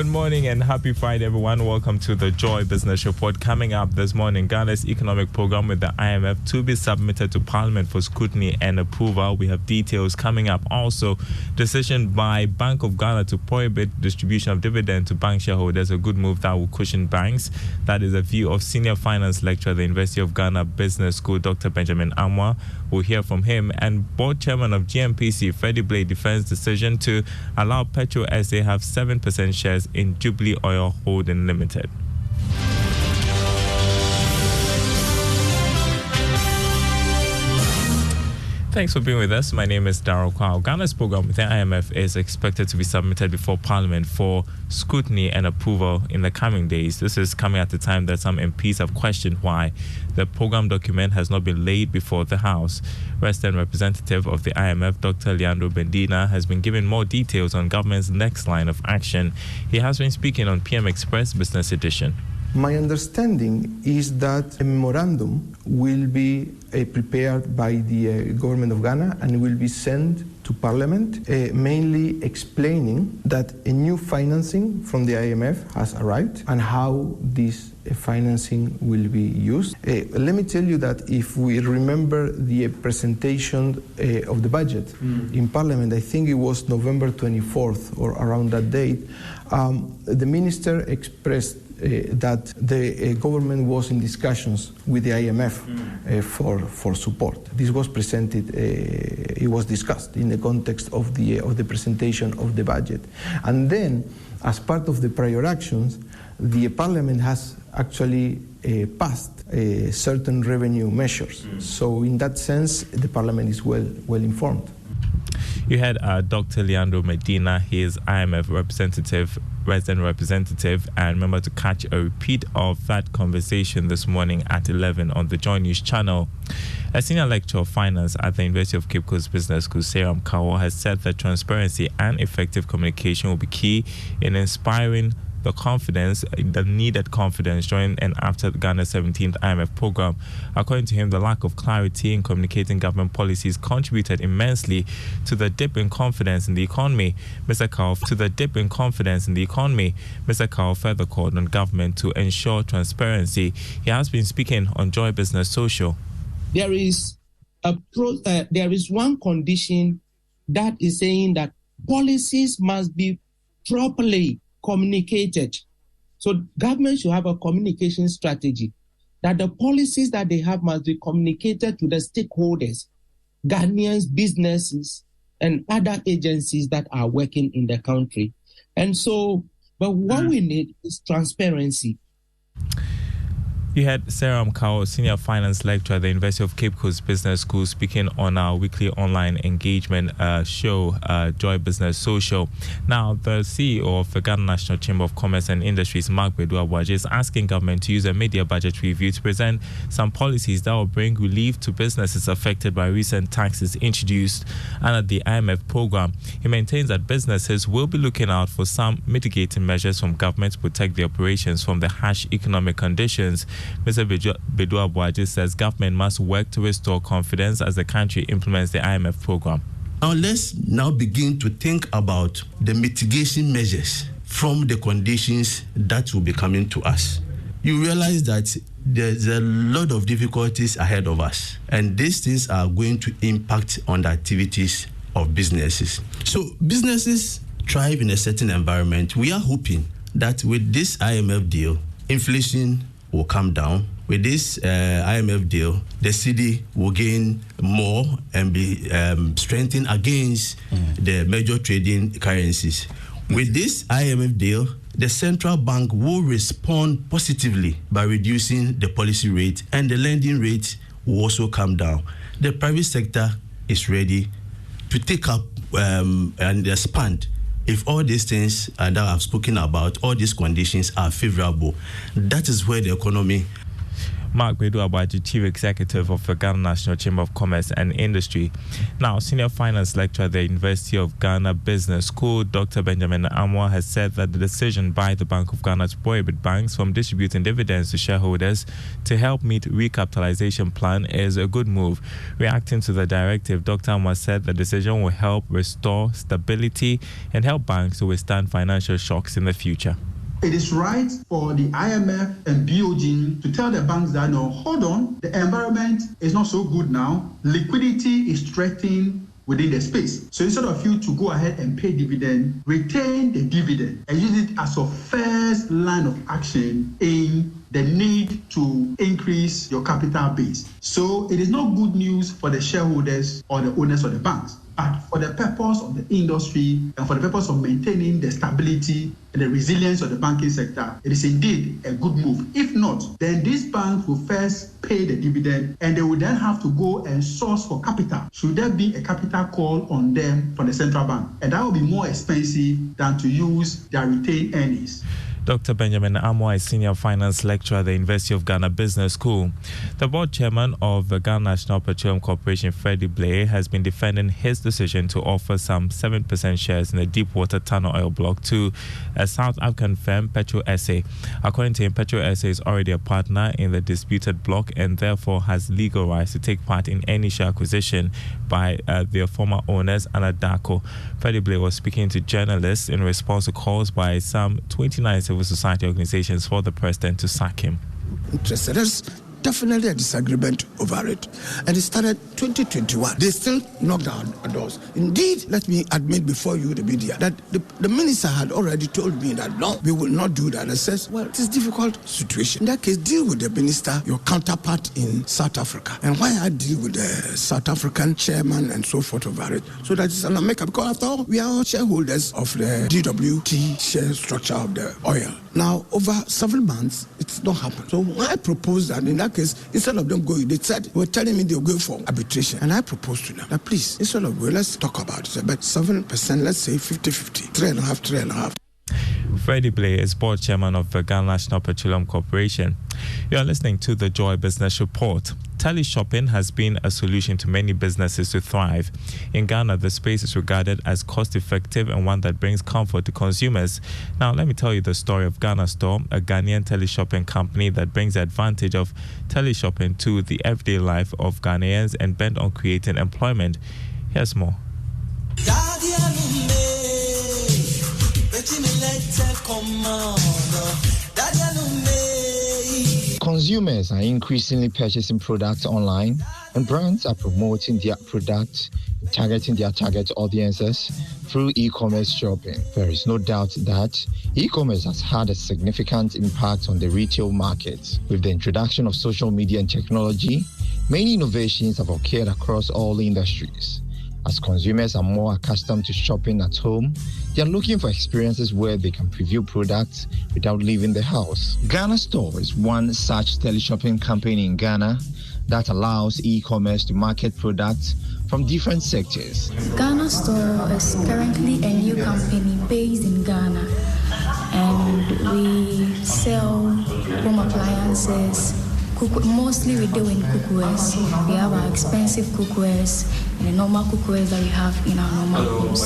Good morning and happy Friday, everyone. Welcome to the Joy Business Report. Coming up this morning, Ghana's economic program with the IMF to be submitted to Parliament for scrutiny and approval. We have details coming up. Also, decision by Bank of Ghana to prohibit distribution of dividend to bank shareholders, a good move that will cushion banks. That is a view of senior finance lecturer at the University of Ghana Business School, Dr. Benjamin Amwa. We'll hear from him. And board chairman of GMPC, Freddie Blade, defends decision to allow Petro SA have 7% shares in Jubilee Oil Holding Limited. Thanks for being with us. My name is Darryl Kwao. Ghana's program with the IMF is expected to be submitted before Parliament for scrutiny and approval in the coming days. This is coming at the time that some MPs have questioned why the program document has not been laid before the House. Resident representative of the IMF, Dr. Leandro Bendina, has been given more details on government's next line of action. He has been speaking on PM Express Business Edition. My understanding is that a memorandum will be prepared by the government of Ghana and will be sent to Parliament, mainly explaining that a new financing from the IMF has arrived and how this financing will be used. Let me tell you that if we remember the presentation of the budget in Parliament, I think it was November 24th or around that date, the minister expressed that the government was in discussions with the IMF for support. This was presented, it was discussed in the context of the presentation of the budget. And then, as part of the prior actions, the Parliament has actually passed certain revenue measures. So in that sense, the Parliament is well informed. You had Dr. Leandro Medina, he is IMF resident representative, and remember to catch a repeat of that conversation this morning at 11 on the Joy News channel. A senior lecturer of finance at the University of Cape Coast Business School, Seram Kawo, has said that transparency and effective communication will be key in inspiring the needed confidence during and after Ghana's 17th IMF program. According to him, the lack of clarity in communicating government policies contributed immensely to the dip in confidence in the economy. Mr. Kaur further called on government to ensure transparency. He has been speaking on Joy Business Social. There is one condition that is saying that policies must be properly communicated. So government should have a communication strategy that the policies that they have must be communicated to the stakeholders, Ghanaians, businesses, and other agencies that are working in the country. And so, but what we need is transparency. You had Seram Kao, senior finance lecturer at the University of Cape Coast Business School, speaking on our weekly online engagement show, Joy Business Social. Now, the CEO of the Ghana National Chamber of Commerce and Industries, Mark Bedu-Abuaje, is asking government to use a media budget review to present some policies that will bring relief to businesses affected by recent taxes introduced under the IMF program. He maintains that businesses will be looking out for some mitigating measures from government to protect their operations from the harsh economic conditions. Mr. Bedu-Abuaje says government must work to restore confidence as the country implements the IMF program. Now let's begin to think about the mitigation measures from the conditions that will be coming to us. You realize that there's a lot of difficulties ahead of us, and these things are going to impact on the activities of businesses. So businesses thrive in a certain environment. We are hoping that with this IMF deal, inflation will come down. With this IMF deal, the cedi will gain more and be strengthened against the major trading currencies. With this IMF deal, the central bank will respond positively by reducing the policy rate, and the lending rate will also come down. The private sector is ready to take up and expand. If all these things that I've spoken about, all these conditions are favorable, that is where the economy Mark Bedu-Abaji, Chief Executive of the Ghana National Chamber of Commerce and Industry. Now, Senior Finance Lecturer at the University of Ghana Business School, Dr. Benjamin Amwa, has said that the decision by the Bank of Ghana to prohibit banks from distributing dividends to shareholders to help meet recapitalization plan is a good move. Reacting to the directive, Dr. Amwa said the decision will help restore stability and help banks to withstand financial shocks in the future. It is right for the IMF and BOG to tell the banks that, no, hold on, the environment is not so good now. Liquidity is threatened within the space. So instead of you to go ahead and pay dividend, retain the dividend and use it as a first line of action in the need to increase your capital base. So it is not good news for the shareholders or the owners of the banks. But for the purpose of the industry and for the purpose of maintaining the stability and the resilience of the banking sector, it is indeed a good move. If not, then these banks will first pay the dividend and they will then have to go and source for capital. Should there be a capital call on them from the central bank? And that will be more expensive than to use their retained earnings. Dr. Benjamin Amwa is Senior Finance Lecturer at the University of Ghana Business School. The board chairman of the Ghana National Petroleum Corporation, Freddie Blay, has been defending his decision to offer some 7% shares in the Deepwater Tunnel Oil Block to a South African firm, Petro SA. According to him, Petro SA is already a partner in the disputed block and therefore has legal rights to take part in any share acquisition by their former owners, Anadako. Freddie Blay was speaking to journalists in response to calls by some 29 civil society organizations for the president to sack him. Interested. There's definitely a disagreement over it. And it started 2021. They still knocked down doors. Indeed, let me admit before you, the media, that the minister had already told me that no, we will not do that. I says, well, it is a difficult situation. In that case, deal with the minister, your counterpart in South Africa. And why I deal with the South African chairman and so forth over it? So that it's an America. Because after all, we are all shareholders of the DWT share structure of the oil. Now, over several months, it's not happened. So I proposed that in that case, instead of them going, they said, they were telling me they were going for arbitration. And I proposed to them that please, instead of going, let's talk about it. But 7%, let's say 50-50, 3.5. Freddie Blay is board chairman of the Ghana National Petroleum Corporation. You are listening to the Joy Business Report. Teleshopping has been a solution to many businesses to thrive. In Ghana, the space is regarded as cost-effective and one that brings comfort to consumers. Now, let me tell you the story of Ghana Store, a Ghanaian teleshopping company that brings advantage of teleshopping to the everyday life of Ghanaians and bent on creating employment. Here's more. Consumers are increasingly purchasing products online, and brands are promoting their products, targeting their target audiences through e-commerce shopping. There is no doubt that e-commerce has had a significant impact on the retail market. With the introduction of social media and technology, many innovations have occurred across all industries. As consumers are more accustomed to shopping at home, they are looking for experiences where they can preview products without leaving the house. Ghana Store is one such teleshopping company in Ghana that allows e-commerce to market products from different sectors. Ghana Store is currently a new company based in Ghana, and we sell home appliances. Mostly we deal in cookwares. We have our expensive cookwares and the normal cookwares that we have in our normal homes.